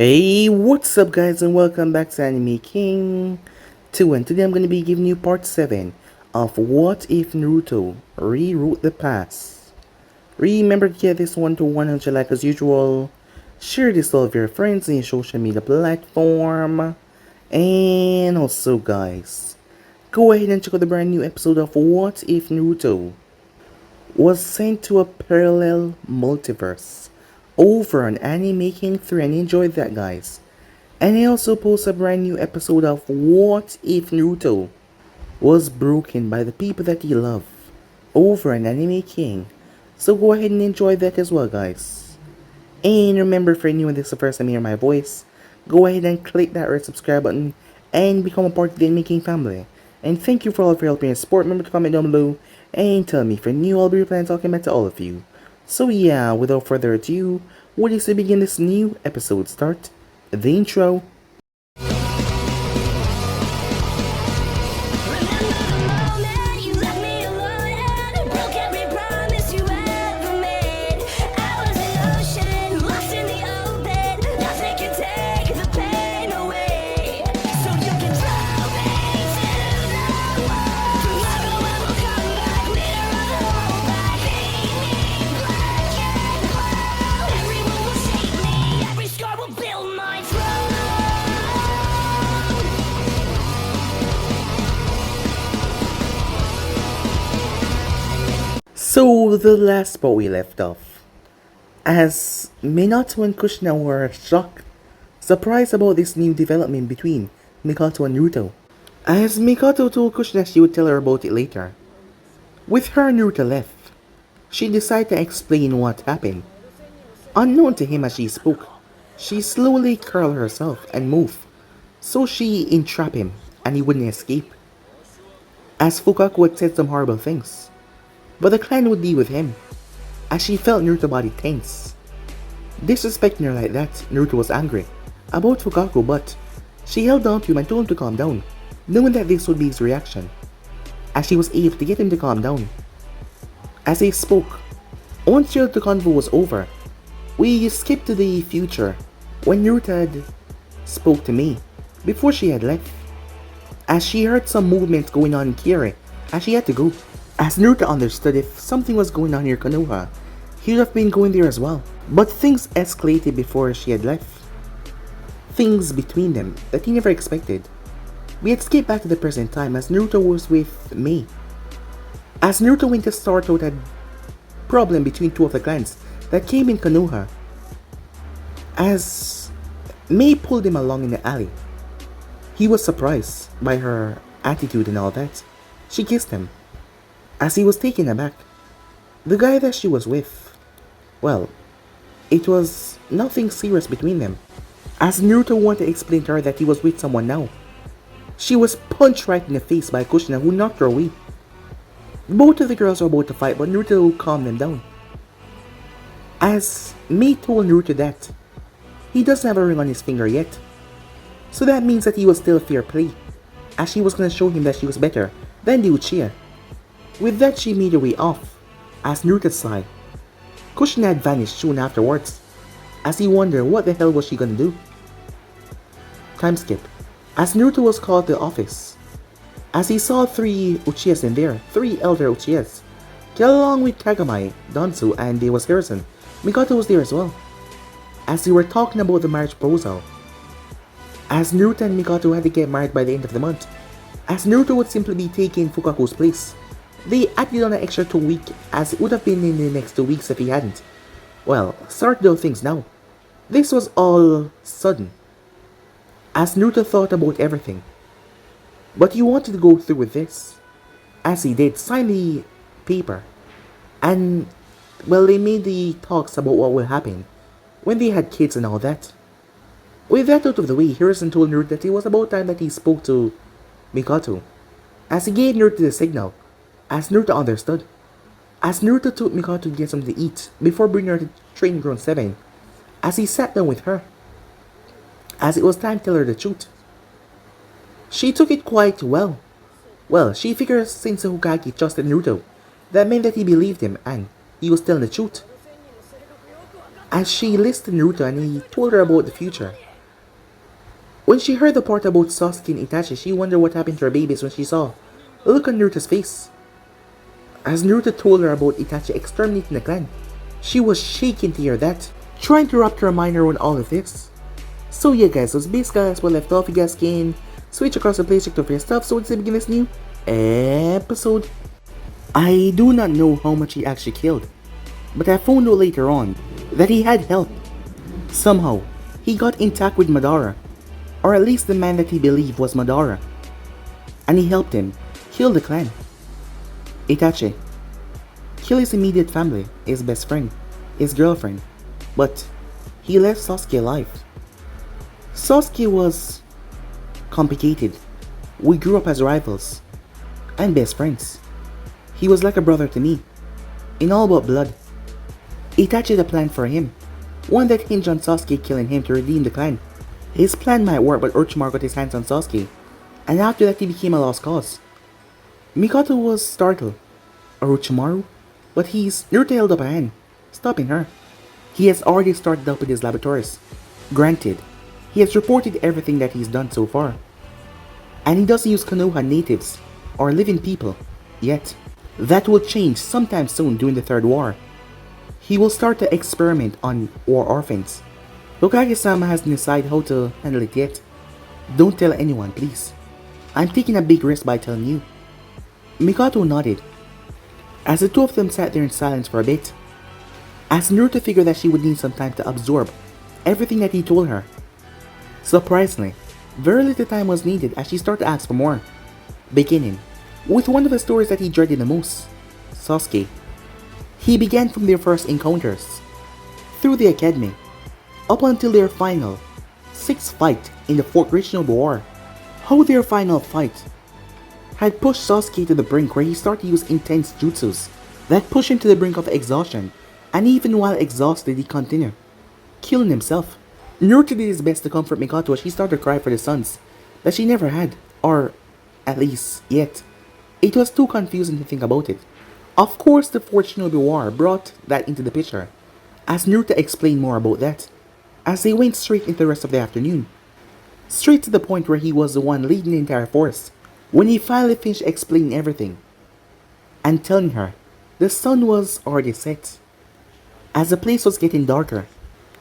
Hey, what's up guys and welcome back to Anime King 2, and today I'm going to be giving you part 7 of What If Naruto Rewrote the Past. Remember to get this one to 100 like as usual, share this with all of your friends in your social media platform, and also guys, go ahead and check out the brand new episode of What If Naruto was sent to a parallel multiverse over on Anime King 3, and enjoyed that guys. And I also post a brand new episode of What If Naruto was broken by the people that he loved over on Anime King. So go ahead and enjoy that as well guys. And remember, for anyone this is the first time you hear my voice, go ahead and click that red subscribe button and become a part of the Anime King family. And thank you for all of your help and support. Remember to comment down below and tell me if you're new. I'll be replying talking back to all of you. So yeah, without further ado, what is to begin this new episode? Start the intro. So the last spot we left off, as Minato and Kushina were shocked, surprised about this new development between Mikoto and Naruto. As Mikoto told Kushina she would tell her about it later. With her Naruto left, she decided to explain what happened. Unknown to him as she spoke, she slowly curled herself and moved, so she entrapped him and he wouldn't escape. As Fukaku had said some horrible things, but the clan would be with him, as she felt Naruto's body tense. Disrespecting her like that, Naruto was angry about Fukaku, but she held on to him and told him to calm down, knowing that this would be his reaction, as she was able to get him to calm down. As they spoke, until the convo was over, we skipped to the future, when Naruto had spoke to me, before she had left, as she heard some movements going on in Kiri, as she had to go. As Naruto understood if something was going on near Konoha, he would have been going there as well. But things escalated before she had left. Things between them that he never expected. We had skipped back to the present time as Naruto was with Mei. As Naruto went to sort out a problem between two of the clans that came in Konoha. As Mei pulled him along in the alley. He was surprised by her attitude and all that. She kissed him. As he was taken aback, the guy that she was with, well, it was nothing serious between them. As Naruto wanted to explain to her that he was with someone now, she was punched right in the face by Kushina, who knocked her away. Both of the girls were about to fight, but Naruto calmed them down. As Mei told Naruto that he doesn't have a ring on his finger yet, so that means that he was still fair play, as she was going to show him that she was better than the Uchiha. With that, she made her way off, as Naruto sighed. Kushina had vanished soon afterwards, as he wondered what the hell was she gonna do. Time skip. As Naruto was called to the office, as he saw 3 Uchihas in there, 3 elder Uchihas, along with Kagami, Danzo, and there was Harrison. Mikoto was there as well, as they were talking about the marriage proposal. As Naruto and Mikoto had to get married by the end of the month, as Naruto would simply be taking Fukaku's place. They acted on an extra 2 weeks, as it would have been in the next 2 weeks if he hadn't. Well, start those things now. This was all sudden, as Naruto thought about everything. But he wanted to go through with this, as he did sign the paper. And, well, they made the talks about what will happen when they had kids and all that. With that out of the way, Harrison told Naruto that it was about time that he spoke to Mikoto, as he gave Naruto the signal. As Naruto understood, as Naruto took Mikoto to get something to eat before bringing her to Training Ground 7, as he sat down with her, as it was time to tell her the truth. She took it quite well. Well, she figured since the Hokage trusted Naruto, that meant that he believed him and he was telling the truth. As she listened to Naruto and he told her about the future, When she heard the part about Sasuke and Itachi, she wondered what happened to her babies when she saw the look on Naruto's face. As Naruto told her about Itachi exterminating the clan, she was shaking to hear that, trying to wrap her mind around all of this. So yeah guys, so it's basically as we left off. You guys can switch across the place to for your stuff. So let's begin this new episode. I do not know how much he actually killed, but I found out later on that he had help. Somehow, he got intact with Madara, or at least the man that he believed was Madara, and he helped him kill the clan. Itachi kill his immediate family, his best friend, his girlfriend, but he left Sasuke alive. Sasuke was complicated. We grew up as rivals and best friends. He was like a brother to me, in all but blood. Itachi had a plan for him, one that hinged on Sasuke killing him to redeem the clan. His plan might work, but Orochimaru got his hands on Sasuke, and after that he became a lost cause. Mikoto was startled. Orochimaru? But Naruto held up a hand, stopping her. He has already started up with his laboratories. Granted, he has reported everything that he's done so far. And he doesn't use Konoha natives, or living people, yet. That will change sometime soon during the Third War. He will start to experiment on war orphans. Hokage-sama hasn't decided how to handle it yet. Don't tell anyone, please. I'm taking a big risk by telling you. Mikoto nodded, as the two of them sat there in silence for a bit, as Naruto figured that she would need some time to absorb everything that he told her. Surprisingly, very little time was needed as she started to ask for more, beginning with one of the stories that he dreaded the most, Sasuke. He began from their first encounters, through the academy, up until their final, sixth fight in the Fourth Great Shinobi War. How their final fight had pushed Sasuke to the brink where he started to use intense jutsus that pushed him to the brink of exhaustion, and even while exhausted he continued, killing himself. Naruto did his best to comfort Mikoto as she started to cry for the sons that she never had, or at least yet. It was too confusing to think about it. Of course, the Fourth Shinobi War brought that into the picture, as Naruto explained more about that, as they went straight into the rest of the afternoon. Straight to the point where he was the one leading the entire force, when he finally finished explaining everything, and telling her the sun was already set. As the place was getting darker,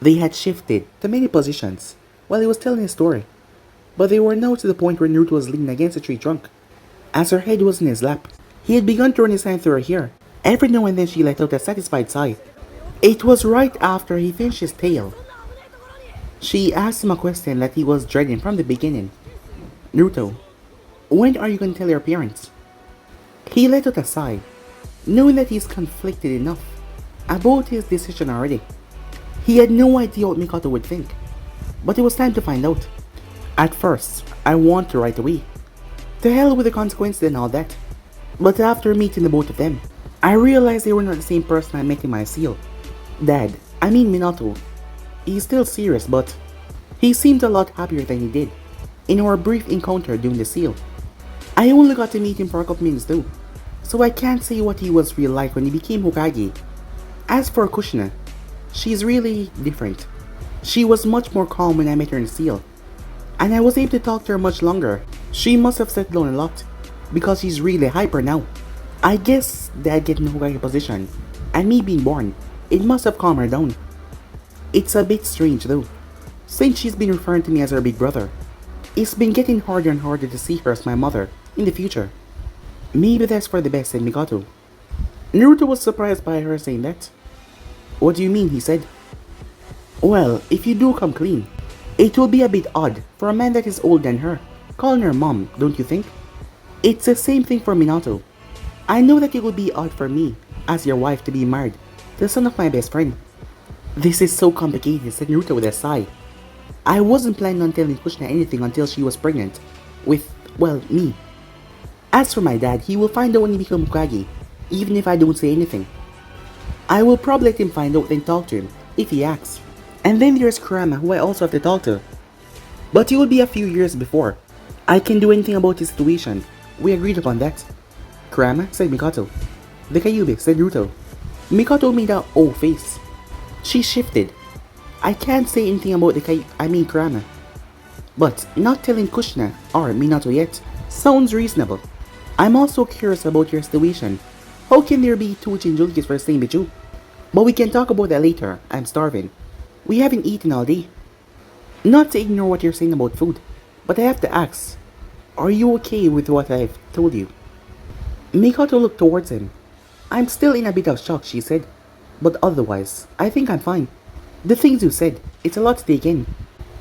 they had shifted to many positions while he was telling his story, but they were now to the point where Naruto was leaning against a tree trunk, as her head was in his lap. He had begun to run his hand through her hair. Every now and then she let out a satisfied sigh. It was right after he finished his tale. She asked him a question that he was dreading from the beginning. Naruto, when are you going to tell your parents? He let out a sigh, knowing that he's conflicted enough about his decision already. He had no idea what Mikoto would think, but it was time to find out. At first, I want to right away. To hell with the consequences and all that. But after meeting the both of them, I realized they were not the same person I met in my seal. Dad, I mean Minato. He's still serious, but he seemed a lot happier than he did in our brief encounter during the seal. I only got to meet him for a couple minutes though, so I can't say what he was real like when he became Hokage. As for Kushina, she's really different. She was much more calm when I met her in the seal, and I was able to talk to her much longer. She must have settled down a lot, because she's really hyper now. I guess Dad getting the Hokage position, and me being born, it must have calmed her down. It's a bit strange though, since she's been referring to me as her big brother. It's been getting harder and harder to see her as my mother in the future. Maybe that's for the best, said Mikoto. Naruto was surprised by her saying that. What do you mean, he said. Well, if you do come clean, it will be a bit odd for a man that is older than her, calling her mom, don't you think? It's the same thing for Minato. I know that it would be odd for me, as your wife, to be married to the son of my best friend. This is so complicated, said Naruto with a sigh. I wasn't planning on telling Kushina anything until she was pregnant with, well, me. As for my dad, he will find out when he becomes Hokage, even if I don't say anything. I will probably let him find out and talk to him, if he asks. And then there's Kurama, who I also have to talk to. But it will be a few years before I can do anything about his situation. We agreed upon that. Kurama, said Mikoto. The Kyuubi, said Naruto. Mikoto made a O face. She shifted. I can't say anything about Kurama. but not telling Kushina or Minato yet sounds reasonable. I'm also curious about your situation. How can there be two Jinchurikis for the same bijuu? But we can talk about that later. I'm starving. We haven't eaten all day. Not to ignore what you're saying about food, but I have to ask, are you okay with what I've told you? Mikoto looked towards him. I'm still in a bit of shock, she said, but otherwise, I think I'm fine. The things you said, it's a lot to take in.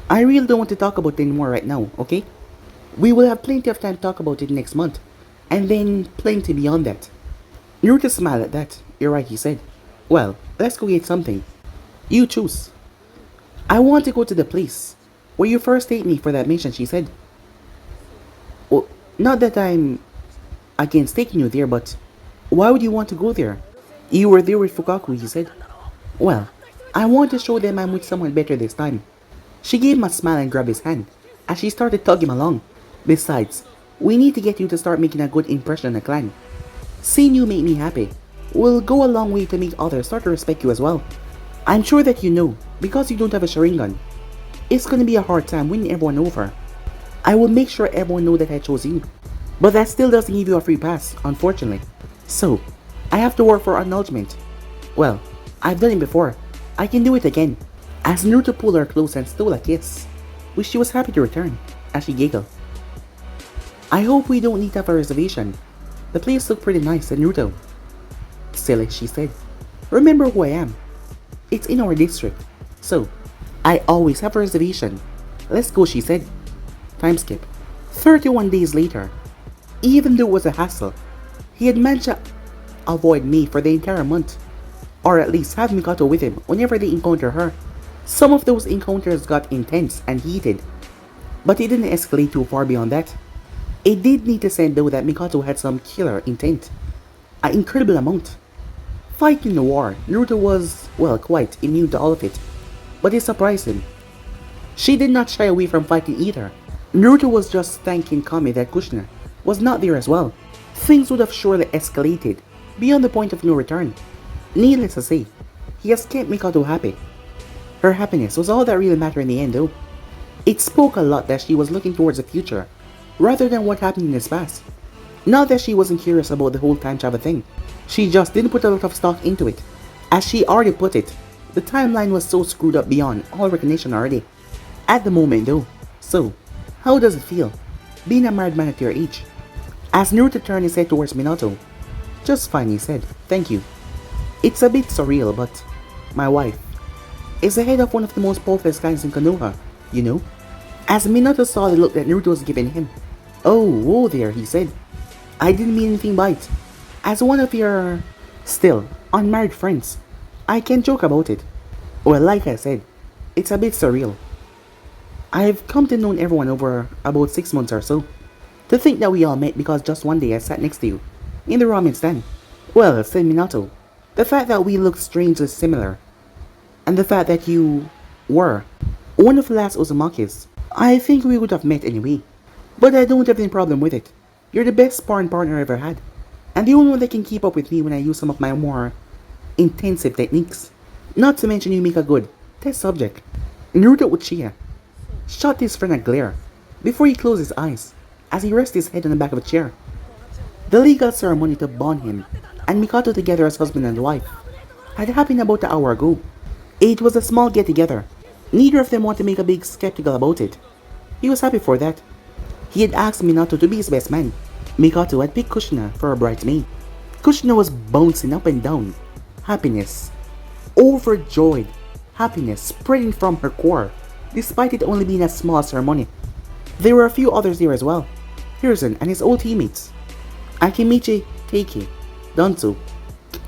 I really don't want to talk about it anymore right now, okay? We will have plenty of time to talk about it next month, and then plenty beyond that. Naruto smiled at that. You're right, he said. Well, let's go get something. You choose. I want to go to the place where you first ate me for that mission, she said. Well, not that I'm against taking you there, but why would you want to go there? You were there with Fukaku, he said. Well, I want to show them I'm with someone better this time. She gave him a smile and grabbed his hand as she started tugging him along. Besides, we need to get you to start making a good impression on the clan. Seeing you make me happy will go a long way to make others start to respect you as well. I'm sure that you know, because you don't have a Sharingan, it's gonna be a hard time winning everyone over. I will make sure everyone know that I chose you. But that still doesn't give you a free pass, unfortunately. So, I have to work for acknowledgement. Well, I've done it before. I can do it again. As Naruto pulled her close and stole a kiss, which she was happy to return, as she giggled. I hope we don't need to have a reservation. The place looked pretty nice, said Naruto. Silly, she said. Remember who I am. It's in our district, so I always have a reservation. Let's go, she said. Time skip. 31 days later. Even though it was a hassle, he had managed to avoid me for the entire month. Or at least have Mikoto with him whenever they encounter her. Some of those encounters got intense and heated, but it didn't escalate too far beyond that. It did need to say though that Mikoto had some killer intent. An incredible amount. Fighting the war, Naruto was, well, quite immune to all of it, but it surprised him. She did not shy away from fighting either. Naruto was just thanking Kami that Kushina was not there as well. Things would have surely escalated beyond the point of no return. Needless to say, he has kept Mikoto happy. Her happiness was all that really mattered in the end though. It spoke a lot that she was looking towards the future, rather than what happened in his past. Not that she wasn't curious about the whole time travel thing, she just didn't put a lot of stock into it. As she already put it, the timeline was so screwed up beyond all recognition already. At the moment though, so, how does it feel, being a married man at your age? As Naruto turned his head towards Minato, just fine, he said, thank you. It's a bit surreal, but my wife is the head of one of the most powerful clans in Konoha, you know? As Minato saw the look that Naruto was giving him, oh, whoa there, he said. I didn't mean anything by it. As one of your, still, unmarried friends, I can't joke about it. Well, like I said, it's a bit surreal. I've come to know everyone over about 6 months or so. To think that we all met because just one day I sat next to you, in the ramen stand. Well, said Minato, the fact that we looked strangely similar, and the fact that you were one of the last Uzumakis, I think we would have met anyway. But I don't have any problem with it. You're the best sparring partner I ever had, and the only one that can keep up with me when I use some of my more intensive techniques. Not to mention you make a good test subject. Naruto Uchiha shot his friend a glare before he closed his eyes as he rested his head on the back of a chair. The legal ceremony to bond him and Mikoto together as husband and wife had happened about an hour ago. It was a small get-together. Neither of them wanted to make a big skeptical about it. He was happy for that. He had asked Minato to be his best man. Mikoto had picked Kushina for a bridesmaid. Kushina was bouncing up and down. Happiness. Overjoyed. Happiness spreading from her core, despite it only being a small ceremony. There were a few others there as well. Hiruzen and his old teammates. Akimichi, Teiki, Danzo,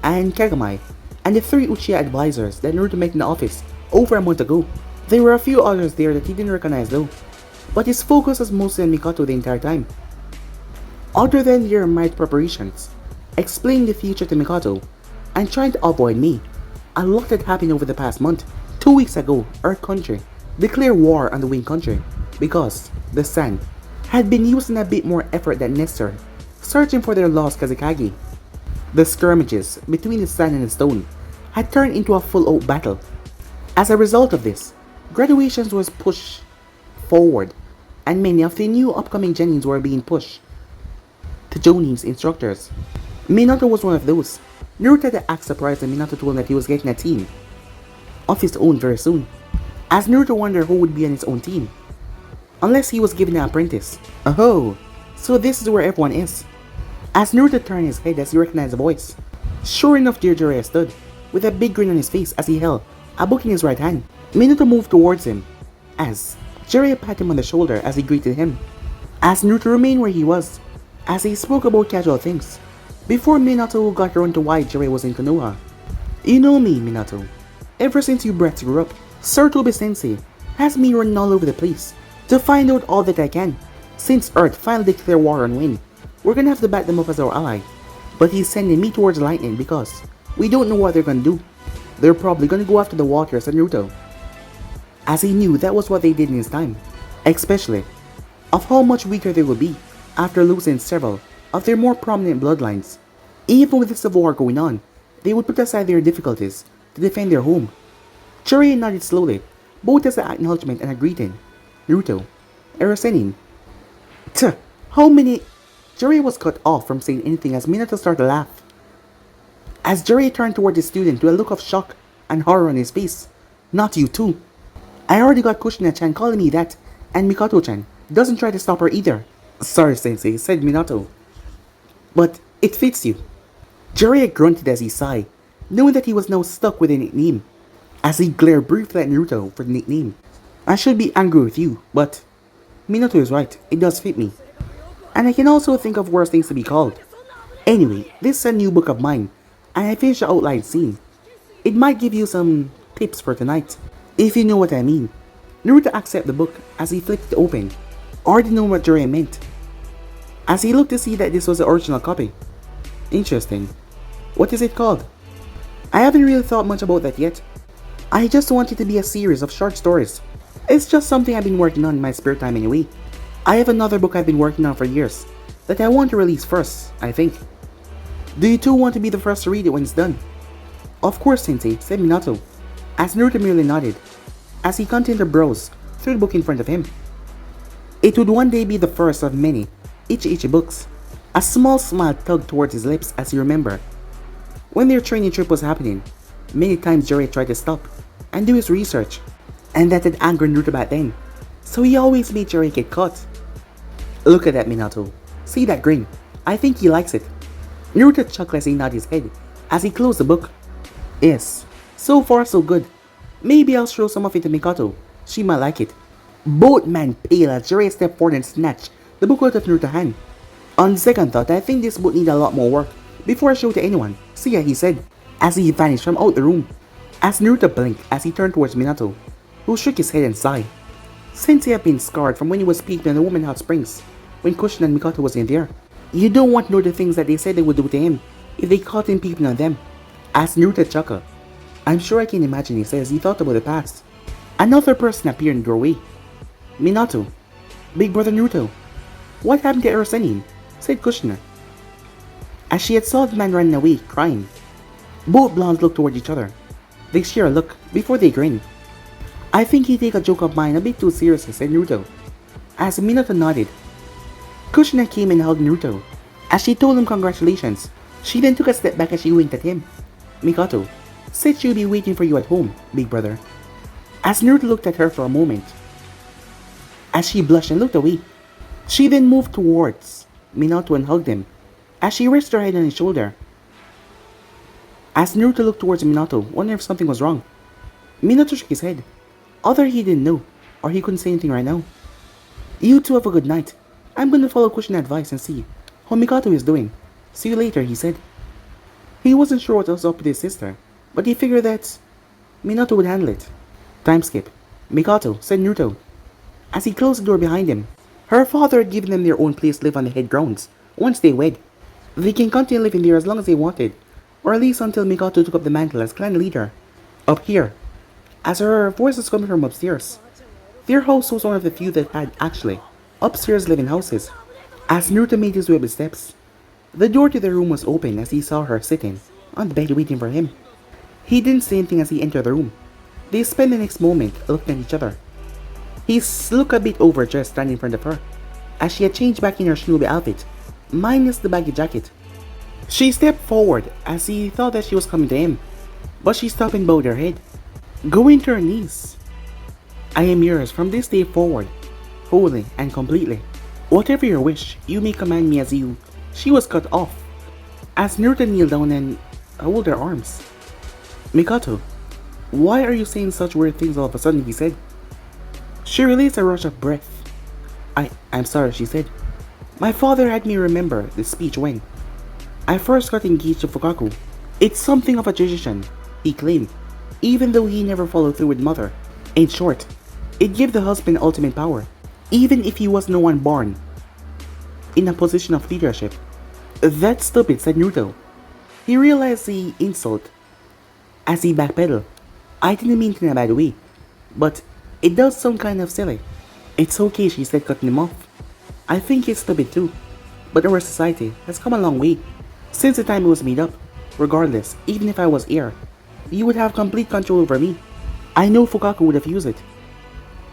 and Kagami, and the 3 Uchiha advisors that Naruto met in the office over a month ago. There were a few others there that he didn't recognize though, but his focus was mostly on Mikoto the entire time. Other than their marriage preparations, explaining the future to Mikoto, and trying to avoid me, a lot had happened over the past month. 2 weeks ago, our country declared war on the Wing country because the Sand had been using a bit more effort than necessary, searching for their lost Kazekage. The skirmishes between the Sand and the Stone had turned into a full-out battle. As a result of this, graduations was pushed forward and many of the new upcoming genins were being pushed to Jonin's instructors. Minato was one of those. Naruto had to act surprised when Minato told him that he was getting a team of his own very soon, as Naruto wondered who would be on his own team, unless he was given an apprentice. Oh, so this is where everyone is. As Naruto turned his head as he recognized the voice, sure enough Jiraiya stood, with a big grin on his face as he held a book in his right hand. Minato moved towards him, as Jiraiya patted him on the shoulder as he greeted him, as Naruto remained where he was, as he spoke about casual things, before Minato got around to why Jiraiya was in Konoha. You know me, Minato. Ever since you brats grew up, Sarutobi Sensei has me running all over the place to find out all that I can. Since Earth finally declared war on Wind, we're gonna have to back them up as our ally. But he's sending me towards Lightning because we don't know what they're gonna do. They're probably gonna go after the Waters and Naruto, as he knew that was what they did in his time, especially of how much weaker they would be after losing several of their more prominent bloodlines. Even with the civil war going on, they would put aside their difficulties to defend their home. Jiraiya nodded slowly, both as an acknowledgement and a greeting. Naruto, Erasenin. How many? Jiraiya was cut off from saying anything as Minato started to laugh, as Jiraiya turned toward the student with a look of shock and horror on his face. Not you too. I already got Kushina-chan calling me that, and Mikoto-chan doesn't try to stop her either. Sorry, Sensei, said Minato, but it fits you. Jiraiya grunted as he sighed, knowing that he was now stuck with a nickname, as he glared briefly at Naruto for the nickname. I should be angry with you, but Minato is right, it does fit me. And I can also think of worse things to be called. Anyway, this is a new book of mine, and I finished the outline scene. It might give you some tips for tonight, if you know what I mean. Naruto accepted the book as he flipped it open, already knowing what Jiraiya meant, as he looked to see that this was the original copy. Interesting. What is it called? I haven't really thought much about that yet. I just want it to be a series of short stories. It's just something I've been working on in my spare time anyway. I have another book I've been working on for years that I want to release first, I think. Do you two want to be the first to read it when it's done? Of course, Sensei, said Minato, as Naruto merely nodded, as he continued to browse through the book in front of him. It would one day be the first of many Ichi books. A small smile tugged towards his lips as he remembered when their training trip was happening. Many times Jiraiya tried to stop and do his research, and that had angered Naruto back then, so he always made Jiraiya get caught. Look at that, Minato. See that grin? I think he likes it. Naruto chuckled as he nodded his head as he closed the book. Yes, so far so good. Maybe I'll show some of it to Mikoto. She might like it. Both men paled as Jiraiya stepped forward and snatched the book out of Naruto's hand. On second thought, I think this book needs a lot more work before I show it to anyone. See ya, he said, as he vanished from out the room. As Naruto blinked as he turned towards Minato, who shook his head and sighed. Since he had been scarred from when he was peeping in the woman hot springs, when Kushina and Mikoto was in there. You don't want to know the things that they said they would do to him if they caught him peeping on them. As Naruto chuckled. I'm sure I can imagine, he says, he thought about the past. Another person appeared in the doorway. Minato. Big brother Naruto. What happened to Erasenin? Said Kushina, as she had saw the man running away, crying. Both blondes looked toward each other. They share a look before they grin. I think he take a joke of mine a bit too seriously, said Naruto, as Minato nodded. Kushina came and hugged Naruto, as she told him congratulations. She then took a step back as she winked at him. Mikoto said she'll be waiting for you at home, big brother. As Naruto looked at her for a moment, as she blushed and looked away, she then moved towards Minato and hugged him, as she rested her head on his shoulder. As Naruto looked towards Minato, wondering if something was wrong, Minato shook his head. Either he didn't know, or he couldn't say anything right now. You two have a good night. I'm gonna follow Kushina's advice and see how Mikoto is doing. See you later, he said. He wasn't sure what was up with his sister, but he figured that Minato would handle it. Time skip. Mikoto, said Naruto, as he closed the door behind him. Her father had given them their own place to live on the head grounds once they wed. They can continue living there as long as they wanted, or at least until Mikoto took up the mantle as clan leader. Up here, as her voice was coming from upstairs. Their house was one of the few that had actually upstairs living houses. As Naruto made his way up the steps, the door to their room was open as he saw her sitting on the bed waiting for him. He didn't say anything as he entered the room. They spent the next moment looking at each other. He looked a bit overdressed standing in front of her, as she had changed back in her shinobi outfit, minus the baggy jacket. She stepped forward as he thought that she was coming to him, but she stopped and bowed her head, going to her knees. I am yours from this day forward, wholly and completely. Whatever your wish, you may command me as you. She was cut off, as Naruto kneeled down and held her arms. Mikoto, why are you saying such weird things all of a sudden, he said. She released a rush of breath. I'm sorry, she said. My father had me remember the speech when I first got engaged to Fukaku. It's something of a tradition, he claimed, even though he never followed through with mother. In short, it gave the husband ultimate power, even if he was no one born in a position of leadership. That's stupid, said Naruto. He realized the insult as he backpedaled. I didn't mean it in a bad way, but it does sound kind of silly. It's okay, she said, cutting him off. I think it's stupid too, but our society has come a long way since the time it was made up. Regardless, even if I was heir, you would have complete control over me. I know Fukaku would have used it.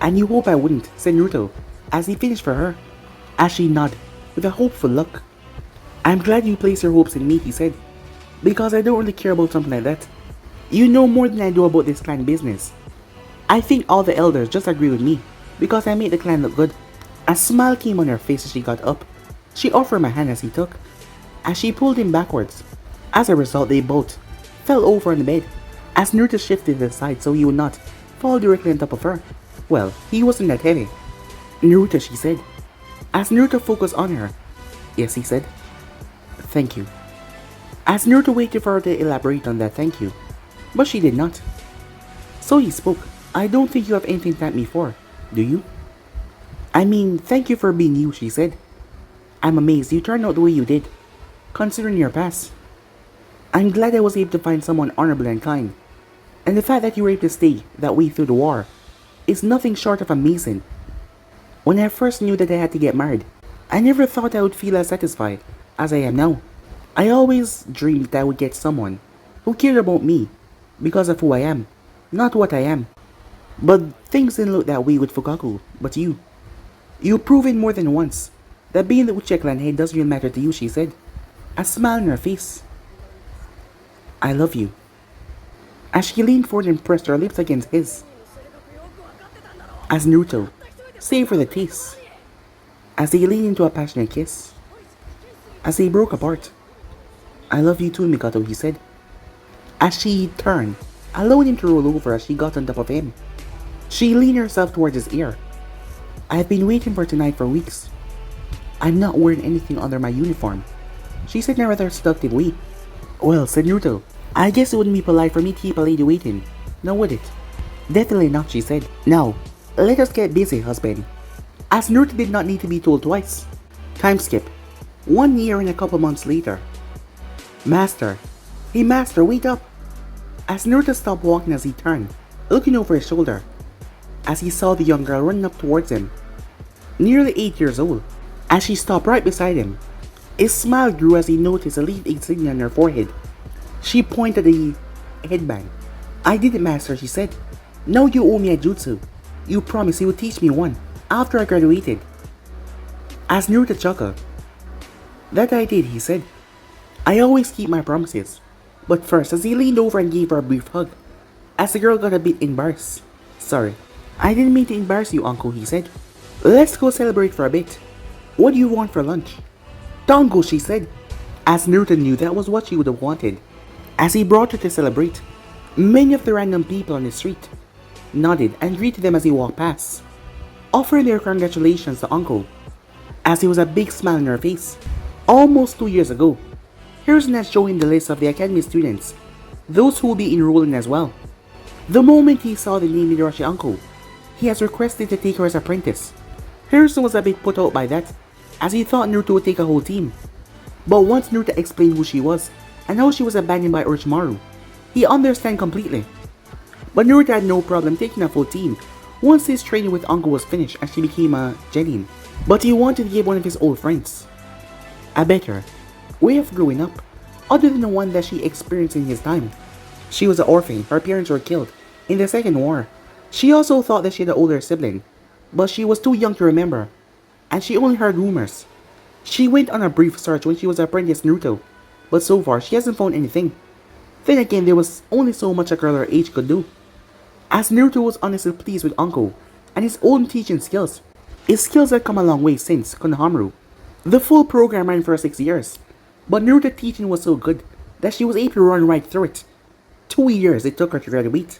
And you hope I wouldn't, said Naruto, as he finished for her, as she nodded with a hopeful look. I'm glad you placed your hopes in me, he said, because I don't really care about something like that. You know more than I do about this clan business. I think all the elders just agree with me, because I made the clan look good. A smile came on her face as she got up. She offered him a hand as he took, as she pulled him backwards. As a result, they both fell over on the bed, as Naruto shifted to the side so he would not fall directly on top of her. Well, he wasn't that heavy. Naruto, she said, as Naruto focused on her. Yes, he said. Thank you. As Naruto waited for her to elaborate on that thank you, but she did not. So he spoke. I don't think you have anything to thank me for, do you? I mean, thank you for being you, she said. I'm amazed you turned out the way you did, considering your past. I'm glad I was able to find someone honorable and kind, and the fact that you were able to stay that way through the war is nothing short of amazing. When I first knew that I had to get married, I never thought I would feel as satisfied as I am now. I always dreamed that I would get someone who cared about me because of who I am, not what I am. But things didn't look that way with Fukaku, but you. You've proven more than once that being the Uchiha clan head doesn't really matter to you, she said, a smile on her face. I love you. As she leaned forward and pressed her lips against his. As Naruto savored the taste, as they leaned into a passionate kiss, as they broke apart. I love you too, Mikoto, he said, as she turned, allowing him to roll over as she got on top of him. She leaned herself towards his ear. I've been waiting for tonight for weeks. I'm not wearing anything under my uniform, she said in a rather seductive way. Well, said Naruto, I guess it wouldn't be polite for me to keep a lady waiting, now would it? Definitely not, she said. Now, let us get busy, husband. As Naruto did not need to be told twice. Time skip. 1 year and a couple months later. Master. Hey master, wait up. As Naruto stopped walking as he turned, looking over his shoulder, as he saw the young girl running up towards him, nearly 8 years old. As she stopped right beside him, his smile grew as he noticed a leaf insignia on her forehead. She pointed at the headband. I did it, master, she said. Now you owe me a jutsu. You promised you would teach me one after I graduated. As Naruto chuckled. That I did, he said. I always keep my promises. But first, as he leaned over and gave her a brief hug, as the girl got a bit embarrassed. Sorry, I didn't mean to embarrass you, uncle, he said. Let's go celebrate for a bit. What do you want for lunch? Dango, she said, as Naruto knew that was what she would have wanted. As he brought her to celebrate, many of the random people on the street nodded and greeted them as he walked past, offering their congratulations to uncle, as there was a big smile on her face. Almost 2 years ago, Hiruzen showing the list of the academy students, those who will be enrolling as well. The moment he saw the name Midarashi uncle, he has requested to take her as apprentice. Hiruzen was a bit put out by that, as he thought Naruto would take a whole team. But once Naruto explained who she was, and how she was abandoned by Orochimaru, he understood completely. But Naruto had no problem taking a full team once his training with uncle was finished and she became a genin. But he wanted to give one of his old friends a better way of growing up, other than the one that she experienced in his time. She was an orphan, her parents were killed in the Second War. She also thought that she had an older sibling, but she was too young to remember, and she only heard rumors. She went on a brief search when she was apprentice Naruto, but so far she hasn't found anything. Then again, there was only so much a girl her age could do. As Naruto was honestly pleased with Anko and his own teaching skills, his skills had come a long way since Konohamaru. The full program ran for 6 years, but Naruto's teaching was so good that she was able to run right through it. 2 years it took her to graduate.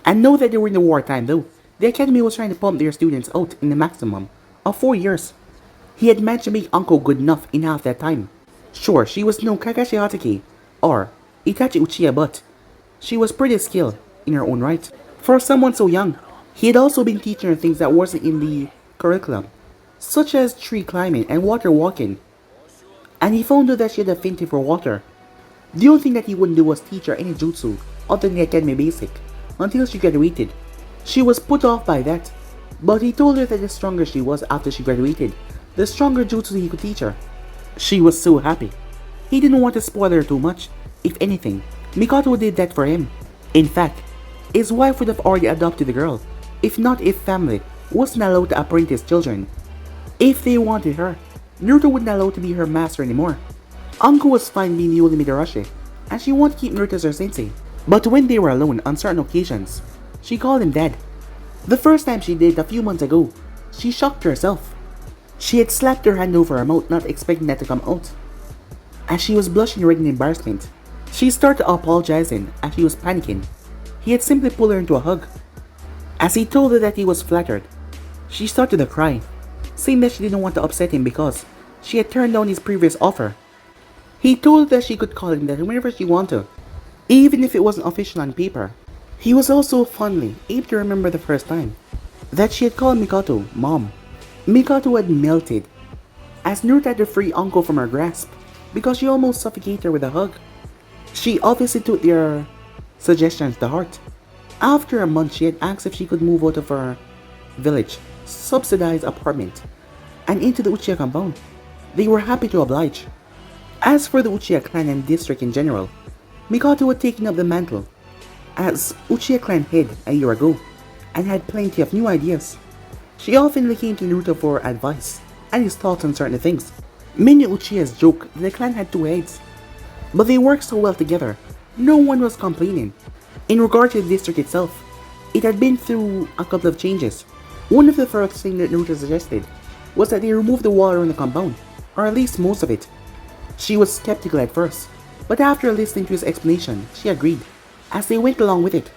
And know that they were in the wartime though, the academy was trying to pump their students out in the maximum of 4 years. He had managed to make Anko good enough in half that time. Sure, she was no Kakashi Hatake or Itachi Uchiha, but she was pretty skilled in her own right. For someone so young, he had also been teaching her things that wasn't in the curriculum, such as tree climbing and water walking. And he found out that she had a affinity for water. The only thing that he wouldn't do was teach her any jutsu other than the academy basic until she graduated. She was put off by that, but he told her that the stronger she was after she graduated, the stronger jutsu he could teach her. She was so happy. He didn't want to spoil her too much. If anything, Mikoto did that for him. In fact, his wife would have already adopted the girl, if not if family wasn't allowed to apprentice children. If they wanted her, Naruto wouldn't allow to be her master anymore. Anko was fine being the only Midarashi, and she wanted to keep Naruto as her sensei. But when they were alone on certain occasions, she called him dad. The first time she did a few months ago, she shocked herself. She had slapped her hand over her mouth, not expecting that to come out. As she was blushing red in embarrassment, she started apologizing as she was panicking. He had simply pulled her into a hug. As he told her that he was flattered, she started to cry, saying that she didn't want to upset him because she had turned down his previous offer. He told her that she could call him that whenever she wanted, even if it wasn't official on paper. He was also fondly able to remember the first time that she had called Mikoto Mom. Mikoto had melted as Naruto had to free Anko from her grasp because she almost suffocated her with a hug. She obviously took their suggestions to heart. After a month, she had asked if she could move out of her village, subsidized apartment, and into the Uchiha compound. They were happy to oblige. As for the Uchiha clan and district in general, Mikoto had taken up the mantle as Uchiha clan head a year ago and had plenty of new ideas. She often came to Naruto for advice and his thoughts on certain things. Many Uchihas joke that the clan had 2 heads, but they worked so well together, no one was complaining. In regard to the district itself, it had been through a couple of changes. One of the first things that Naruto suggested was that they remove the wall around the compound, or at least most of it. She was skeptical at first, but after listening to his explanation, she agreed, as they went along with it.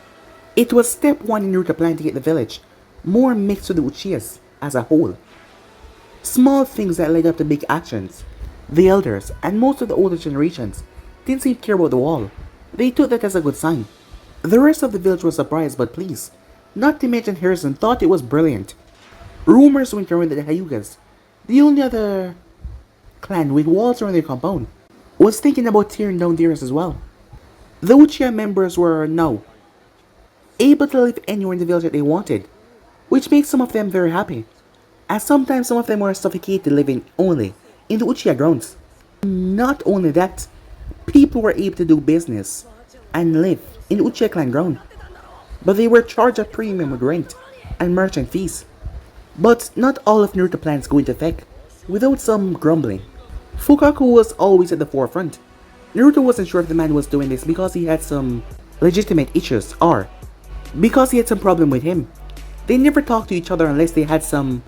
It was step 1 in Naruto's plan to get the village more mixed with the Uchihas as a whole. Small things that led up to big actions. The elders and most of the older generations didn't seem to care about the wall. They took that as a good sign. The rest of the village was surprised but pleased, not to mention Harrison thought it was brilliant. Rumors went around that the Hyugas, the only other clan with walls around their compound, was thinking about tearing down theirs as well. The Uchiha members were now able to live anywhere in the village that they wanted, which makes some of them very happy, as sometimes some of them were suffocated living only in the Uchiha grounds. Not only that, people were able to do business and live in the Uchiha clan ground, but they were charged a premium with rent and merchant fees. But not all of Naruto's plans go into effect without some grumbling. Fukaku was always at the forefront. Naruto wasn't sure if the man was doing this because he had some legitimate issues or because he had some problem with him. They never talked to each other unless they had some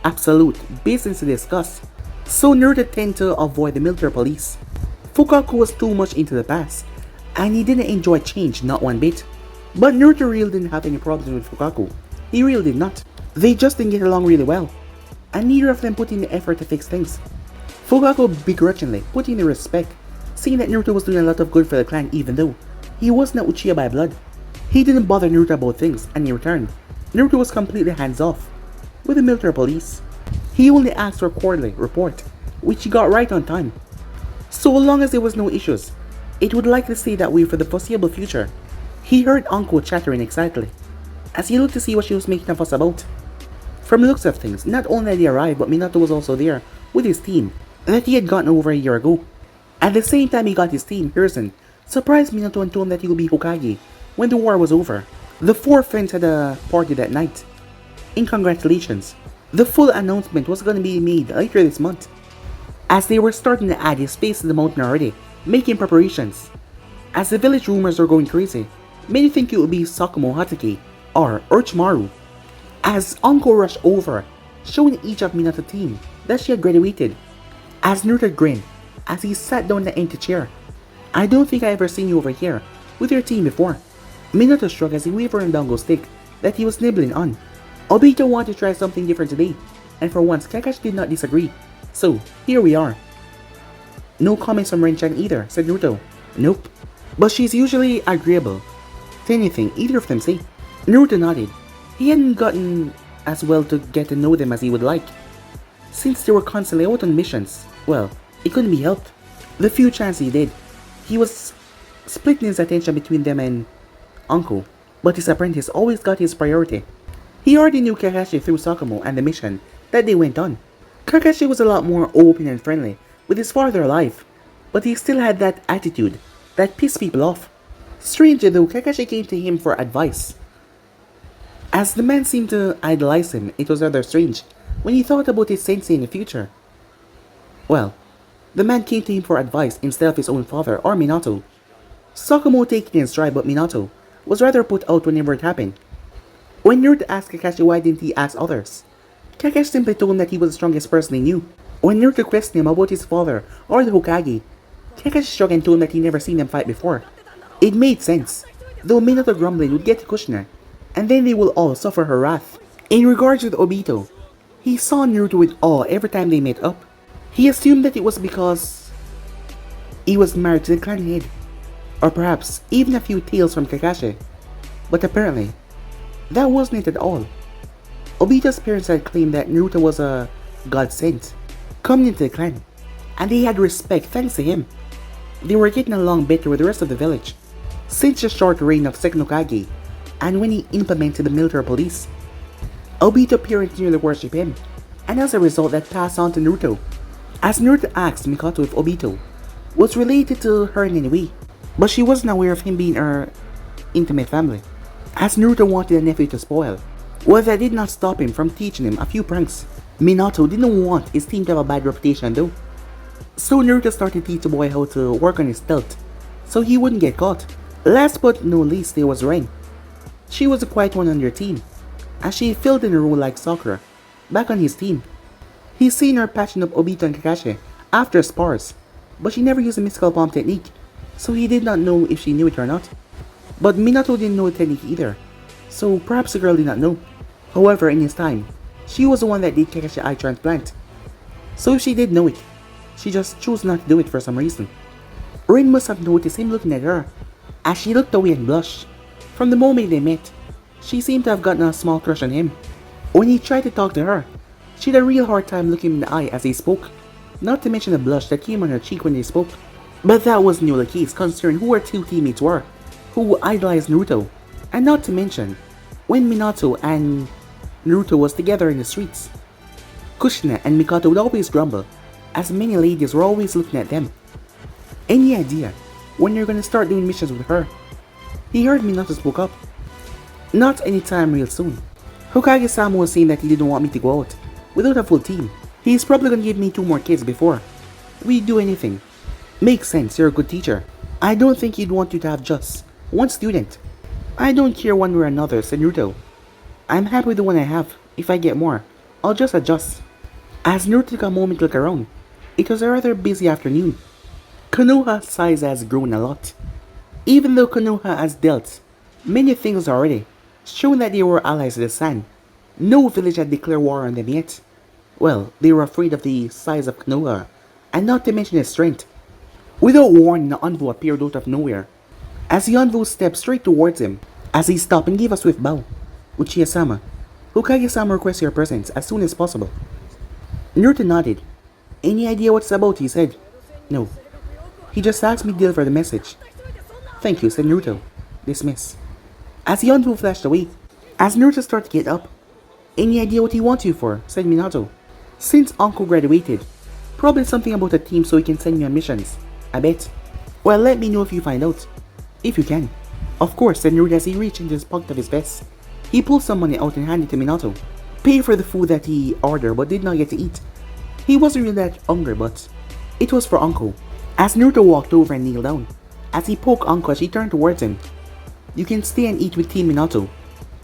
absolute business to discuss, so Naruto tended to avoid the military police. Fukaku was too much into the past, and he didn't enjoy change not one bit. But Naruto really didn't have any problems with Fukaku. He really did not. They just didn't get along really well, and neither of them put in the effort to fix things. Fukaku begrudgingly put in the respect, seeing that Naruto was doing a lot of good for the clan even though he wasn't an Uchiha by blood. He didn't bother Naruto about things, and in return, Naruto was completely hands-off with the military police. He only asked for a quarterly report, which he got right on time. So long as there was no issues, it would likely stay that way for the foreseeable future. He heard Anko chattering excitedly, as he looked to see what she was making a fuss about. From the looks of things, not only had he arrived, but Minato was also there with his team that he had gotten over a year ago. At the same time he got his team, Harrison surprised Minato and told him that he would be Hokage when the war was over. The 4 friends had a party that night, in congratulations. The full announcement was gonna be made later this month, as they were starting to add his face to the mountain already, making preparations. As the village rumors are going crazy, many think it will be Sakumo Hatake or Orochimaru. As Anko rushed over, showing each of Minato's team that she had graduated. As Naruto grinned as he sat down in the empty chair. I don't think I ever seen you over here with your team before. Minato shrugged as he waved around Dango's stick that he was nibbling on. Obito wanted to try something different today, and for once Kakashi did not disagree. So, here we are. No comments from Ren-chan either, said Naruto. Nope. But she's usually agreeable to anything either of them say. Naruto nodded. He hadn't gotten as well to get to know them as he would like. Since they were constantly out on missions, well, it couldn't be helped. The few chances he did, he was splitting his attention between them and Uncle, but his apprentice always got his priority. He already knew Kakashi through Sakumo and the mission that they went on. Kakashi was a lot more open and friendly with his father alive, but he still had that attitude that pissed people off. Strangely though, Kakashi came to him for advice. As the man seemed to idolize him, it was rather strange when he thought about his sensei in the future. Well, the man came to him for advice instead of his own father or Minato. Sakumo taking in stride, but Minato was rather put out whenever it happened. When Naruto asked Kakashi why didn't he ask others, Kakashi simply told him that he was the strongest person he knew. When Naruto questioned him about his father or the Hokage, Kakashi shrugged and told him that he'd never seen them fight before. It made sense, though Minato grumbling would get to Kushina, and then they will all suffer her wrath. In regards with Obito, he saw Naruto with awe every time they met up. He assumed that it was because he was married to the clan head, or perhaps even a few tales from Kakashi, but apparently, that wasn't it at all. Obito's parents had claimed that Naruto was a godsend coming into the clan, and they had respect thanks to him. They were getting along better with the rest of the village since the short reign of second Hokage, and when he implemented the military police. Obito's parents nearly worshipped him, and as a result that passed on to Naruto. As Naruto asked Mikoto if Obito was related to her in any way, but she wasn't aware of him being her intimate family. As Naruto wanted a nephew to spoil, well, that did not stop him from teaching him a few pranks. Minato didn't want his team to have a bad reputation though, so Naruto started to teach the boy how to work on his stealth, so he wouldn't get caught. Last but no least, there was Ren. She was the quiet one on their team, as she filled in a role like Sakura, back on his team. He's seen her patching up Obito and Kakashi after spars, but she never used a mystical palm technique, so he did not know if she knew it or not. But Minato didn't know the technique either, so perhaps the girl did not know. However, in his time, she was the one that did Kakashi eye transplant, so if she did know it, she just chose not to do it for some reason. Rin must have noticed him looking at her, as she looked away and blushed. From the moment they met, she seemed to have gotten a small crush on him. When he tried to talk to her, she had a real hard time looking him in the eye as they spoke, not to mention the blush that came on her cheek when they spoke. But that wasn't the case considering who her two teammates were, who idolized Naruto, and not to mention when Minato and Naruto was together in the streets. Kushina and Mikoto would always grumble, as many ladies were always looking at them. Any idea when you're gonna start doing missions with her? He heard Minato spoke up. Not anytime real soon. Hokage-sama was saying that he didn't want me to go out without a full team. He's probably gonna give me 2 more kids before we do anything. Makes sense, you're a good teacher. I don't think he'd want you to have just one student. I don't care one way or another, said Naruto. I'm happy with the one I have. If I get more, I'll just adjust. As Naruto took a moment to look around, it was a rather busy afternoon. Konoha's size has grown a lot. Even though Konoha has dealt many things already, showing that they were allies of the Sun, no village had declared war on them yet. Well, they were afraid of the size of Konoha, and not to mention his strength. Without warning, the Anbu appeared out of nowhere. As the Anbu stepped straight towards him, as he stopped and gave a swift bow. Uchiha-sama, Hokage-sama requests your presence as soon as possible. Naruto nodded. Any idea what it's about, he said. No. He just asked me to deliver the message. Thank you, said Naruto. Dismiss. As the Anbu flashed away, as Naruto started to get up. Any idea what he wants you for, said Minato. Since Uncle graduated, probably something about a team so he can send me on missions. I bet. Well, let me know if you find out. If you can. Of course, said Naruto as he reached into his pocket of his vest. He pulled some money out and handed it to Minato. pay for the food that he ordered but did not get to eat. He wasn't really that hungry, but it was for Uncle. As Naruto walked over and kneeled down, as he poked Uncle, she turned towards him. You can stay and eat with Team Minato,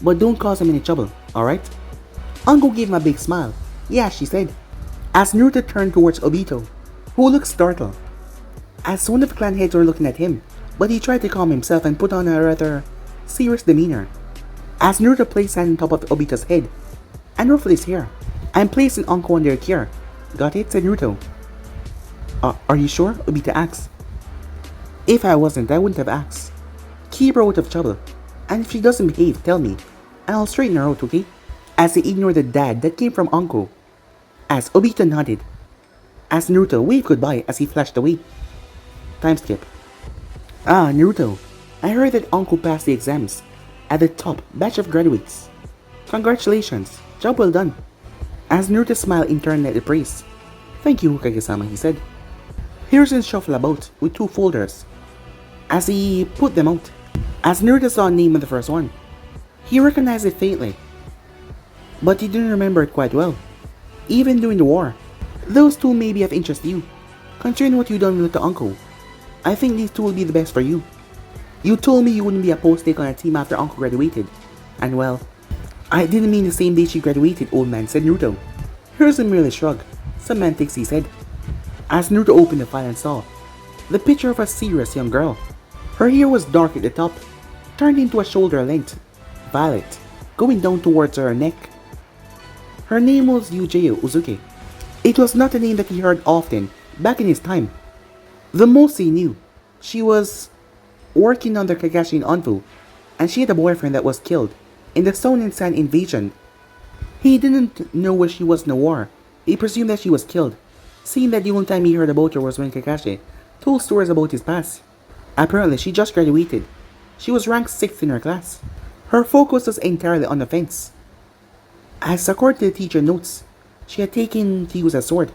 but don't cause him any trouble, alright? Uncle gave him a big smile. Yeah, she said. As Naruto turned towards Obito, who looked startled, as one of the clan heads were looking at him, but he tried to calm himself and put on a rather serious demeanor. As Naruto placed hand on top of Obito's head and ruffled his hair, and placed an Uncle under their care. Got it? Said Naruto. Are you sure? Obito asked. If I wasn't, I wouldn't have asked. Keep her out of trouble, and if she doesn't behave, tell me, and I'll straighten her out, okay? As he ignored the dad that came from Uncle. As Obito nodded, as Naruto waved goodbye as he flashed away. Time skip. Ah, Naruto, I heard that Uncle passed the exams at the top batch of graduates. Congratulations, job well done. As Naruto smiled in turn at the praise. Thank you, Hokage-sama, he said. Hiruzen shuffled about with 2 folders. As he put them out, as Naruto saw a name on the first one, he recognized it faintly, but he didn't remember it quite well. Even during the war, those 2 may be of interest to you. Considering what you've done with the Uncle, I think these 2 will be the best for you. You told me you wouldn't be opposed to take on a team after Uncle graduated, and well, I didn't mean the same day she graduated, old man, said Naruto. Hiruzen merely shrugged. Semantics, he said. As Naruto opened the file and saw the picture of a serious young girl. Her hair was dark at the top, turned into a shoulder length, violet, going down towards her neck. Her name was Uzuke. It was not a name that he heard often back in his time. The most he knew, she was working under Kakashi in Anfu, and she had a boyfriend that was killed in the Stone and Sand invasion. He didn't know where she was in the war. He presumed that she was killed, seeing that the only time he heard about her was when Kakashi told stories about his past. Apparently, she just graduated. She was ranked 6th in her class. Her focus was entirely on offense. As according to the teacher notes, she had taken to use a sword,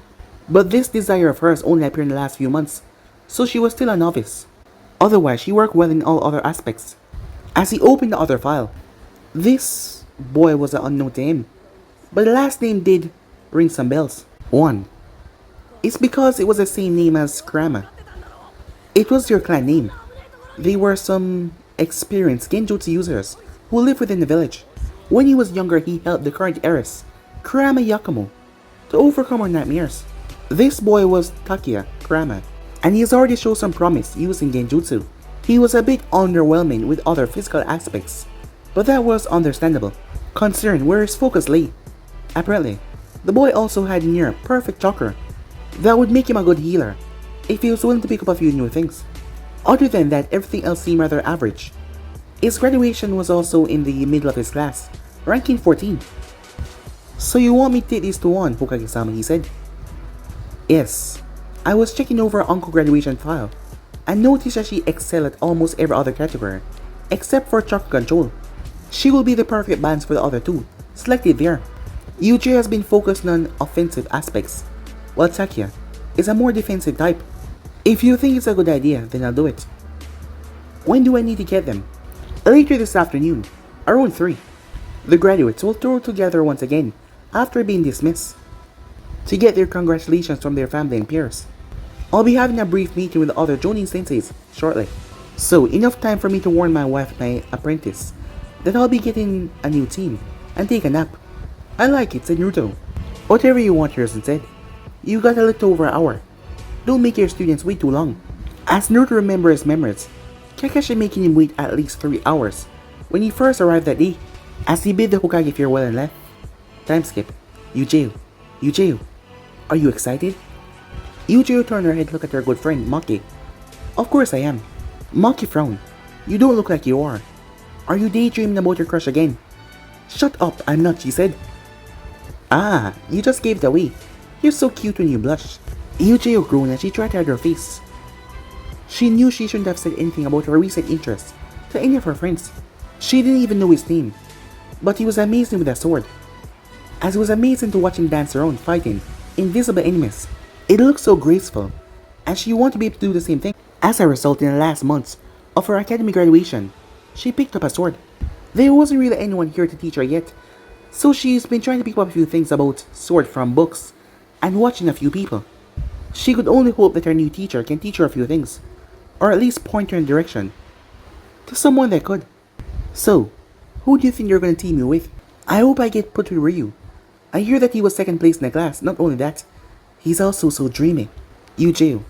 but this desire of hers only appeared in the last few months, so she was still a novice. Otherwise, she worked well in all other aspects. As he opened the other file, this boy was an unknown to him, but the last name did ring some bells. 1. It's because it was the same name as Kurama. It was their clan name. They were some experienced genjutsu users who lived within the village. When he was younger, he helped the current heiress, Kurama Yakumo, to overcome her nightmares. This boy was Takia Kurama, and he has already shown some promise using genjutsu. He was a bit underwhelming with other physical aspects, but that was understandable, considering where his focus lay. Apparently, the boy also had near perfect chakra that would make him a good healer if he was willing to pick up a few new things. Other than that, everything else seemed rather average. His graduation was also in the middle of his class, ranking 14. So you want me to take these 2 on, Hokage-sama, he said. Yes, I was checking over Uncle graduation file and noticed that she excelled at almost every other category, except for chakra control. She will be the perfect balance for the other 2, selected there. Yuji has been focused on offensive aspects, while Takia is a more defensive type. If you think it's a good idea, then I'll do it. When do I need to get them? Later this afternoon, around 3. The graduates will throw together once again after being dismissed to get their congratulations from their family and peers. I'll be having a brief meeting with the other Jonin senseis shortly. So enough time for me to warn my wife and my apprentice that I'll be getting a new team and take a nap. I like it, said Naruto. Whatever you want, Hiruzen said. You got a little over an hour. Don't make your students wait too long. As Naruto remembered his memories, Kakashi making him wait at least 3 hours when he first arrived that day. As he bid the Hokage farewell and left. Time skip. Yujeu, are you excited? Yujeu turned her head to look at her good friend, Maki. Of course I am. Maki frowned. You don't look like you are. Are you daydreaming about your crush again? Shut up, I'm not, she said. Ah, you just gave it away. You're so cute when you blush. Yujeu groaned as she tried to hide her face. She knew she shouldn't have said anything about her recent interest to any of her friends. She didn't even know his name, but he was amazing with a sword. As it was amazing to watch him dance around fighting invisible enemies. It looked so graceful, and she wanted to be able to do the same thing. As a result, in the last months of her academy graduation, she picked up a sword. There wasn't really anyone here to teach her yet, So she's been trying to pick up a few things about sword from books and watching a few people. She could only hope that her new teacher can teach her a few things, or at least point her in direction to someone that could. So, who do you think you're going to team me with? I hope I get put with Ryu. I hear that he was second place in the class. Not only that, he's also so dreamy. Yuji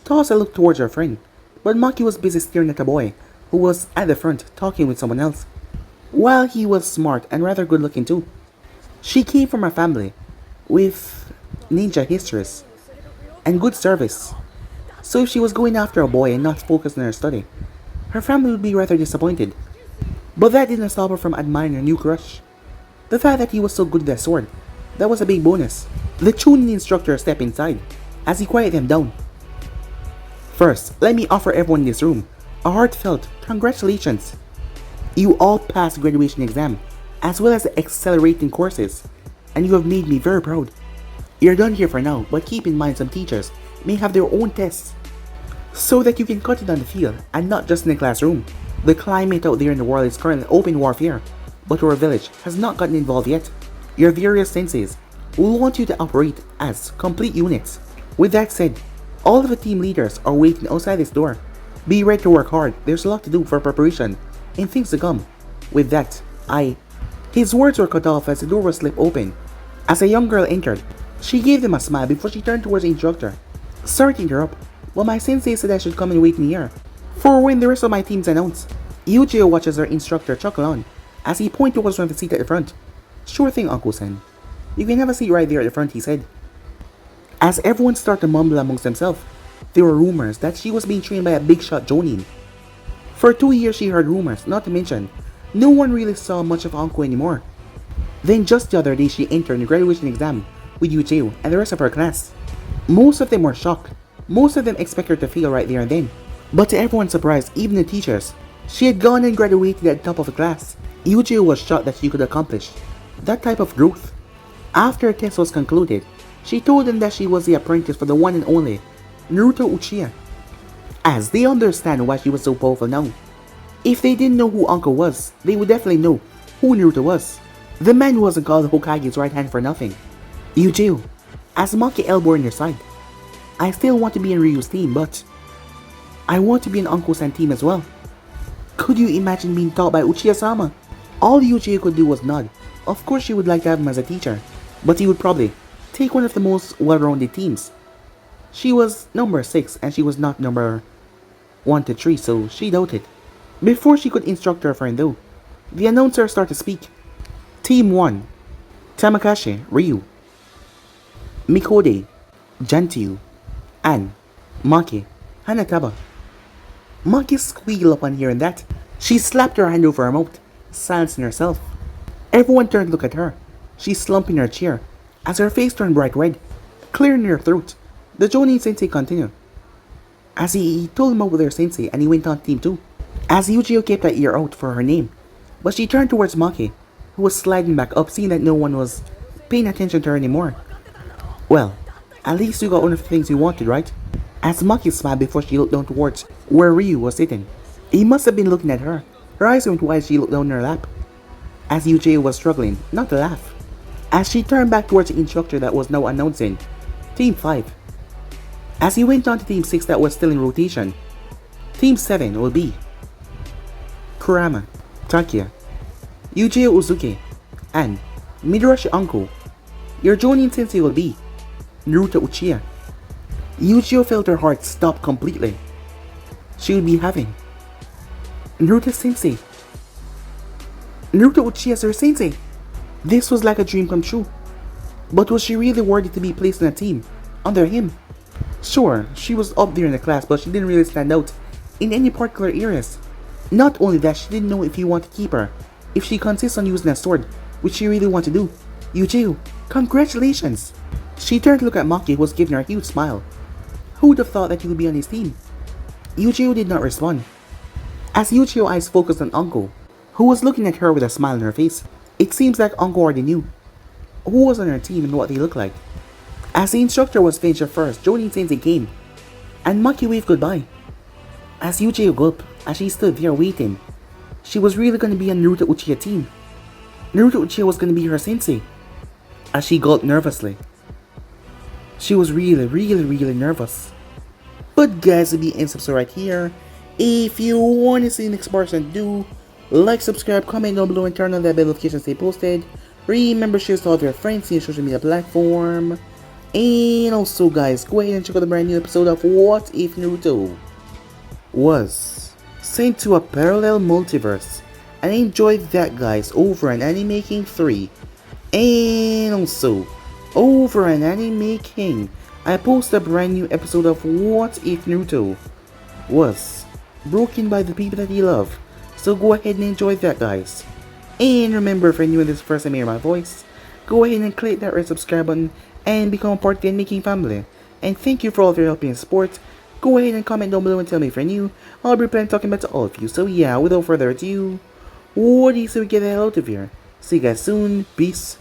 tossed a look towards her friend, but Maki was busy staring at a boy who was at the front talking with someone else. While he was smart and rather good looking too. She came from a family with ninja histories and good service. So if she was going after a boy and not focused on her study, her family would be rather disappointed. But that didn't stop her from admiring her new crush. The fact that he was so good with that sword, that was a big bonus. The Chunin instructor stepped inside as he quieted them down. First, let me offer everyone in this room a heartfelt congratulations. You all passed the graduation exam, as well as the accelerating courses, and you have made me very proud. You're done here for now, but keep in mind some teachers may have their own tests, so that you can cut it on the field and not just in the classroom. The climate out there in the world is currently open warfare, but our village has not gotten involved yet. Your various senseis will want you to operate as complete units. With that said, all of the team leaders are waiting outside this door. Be ready to work hard, there's a lot to do for preparation and things to come. With that, His words were cut off as the door was slipped open. As a young girl entered, she gave them a smile before she turned towards the instructor. Sorry to interrupt, but my sensei said I should come and wait in here for when the rest of my team's announced. Yuji watches her instructor chuckle on as he pointed towards one of the seat at the front. Sure thing, Uncle-san. You can have a seat right there at the front, he said. As everyone started to mumble amongst themselves, there were rumors that she was being trained by a big shot Jonin. For 2 years she heard rumors, not to mention, no one really saw much of Anko anymore. Then just the other day she entered the graduation exam with Yuji and the rest of her class. Most of them were shocked. Most of them expected her to fail right there and then. But to everyone's surprise, even the teachers, she had gone and graduated at the top of the class. Yuji was shocked that she could accomplish that type of growth. After her test was concluded, she told them that she was the apprentice for the one and only Naruto Uchiha. As they understand why she was so powerful now. If they didn't know who Anko was, they would definitely know who Naruto was. The man who wasn't called Hokage's right hand for nothing. Yuji, as Maki elbowed in your side, I still want to be in Ryu's team, but I want to be in Anko-san team as well. Could you imagine being taught by Uchiha-sama? All Yuji could do was nod. Of course she would like to have him as a teacher, but he would probably take one of the most well-rounded teams. She was number 6 and she was not number 1 to 3, so she doubted. Before she could instruct her friend though, the announcer started to speak. Team 1, Tamakashi, Ryu, Mikode, Jantiu, and Maki, Hanataba. Maki squealed upon hearing that. She slapped her hand over her mouth, silencing herself. Everyone turned to look at her. She slumped in her chair as her face turned bright red, clearing her throat. The Jonin sensei continued. As he told him about their sensei and he went on to team 2. As Yuji kept her ear out for her name, but she turned towards Maki, who was sliding back up seeing that no one was paying attention to her anymore. Well, at least you got one of the things you wanted, right? As Maki smiled before she looked down towards where Ryu was sitting. He must have been looking at her. Her eyes went wide as she looked down in her lap. As Yuji was struggling not to laugh. As she turned back towards the instructor that was now announcing Team 5. As he went on to Team 6 that was still in rotation. Team 7 will be Kurama, Takia, Yuji Uzuki, and Midarashi Anko. Your Jonin sensei will be Naruto Uchiha. Yuji felt her heart stop completely. She would be having Naruto sensei. Naruto Uchiha as her sensei. This was like a dream come true. But was she really worthy to be placed in a team under him? Sure, she was up there in the class, but she didn't really stand out in any particular areas. Not only that, she didn't know if he wanted to keep her, if she consists on using a sword, which she really wanted to do. Yuji, congratulations! She turned to look at Maki, who was giving her a huge smile. Who would have thought that he would be on his team? Yuji did not respond. As Yuji's eyes focused on Anko, who was looking at her with a smile on her face, it seems like Anko already knew who was on her team and what they looked like. As the instructor was finished her first, Jonin sensei came, and Maki waved goodbye. As Yuji gulped, as she stood there waiting, she was really going to be on Naruto Uchiha team. Naruto Uchiha was gonna be her sensei. As she gulped nervously. She was really nervous. But guys, it'll be end episode right here. If you want to see the next portion, do like, subscribe, comment down below, and turn on that bell notification to stay posted. Remember, share to all of your friends in your social media platform. And also, guys, go ahead and check out the brand new episode of What If Naruto Was Sent to a Parallel Multiverse. And enjoy that, guys, over on Anime King 3. And also, over on Anime King, I post a brand new episode of What If Naruto Was Broken by the people that he loved. So go ahead and enjoy that, guys. And remember, if you're new in this first time hear my voice, go ahead and click that red subscribe button and become part of the Anime King family. And thank you for all of your help and support. Go ahead and comment down below and tell me if you're new. I'll be planning talking about to all of you. So yeah, without further ado, what do you say we get the hell out of here? See you guys soon. Peace.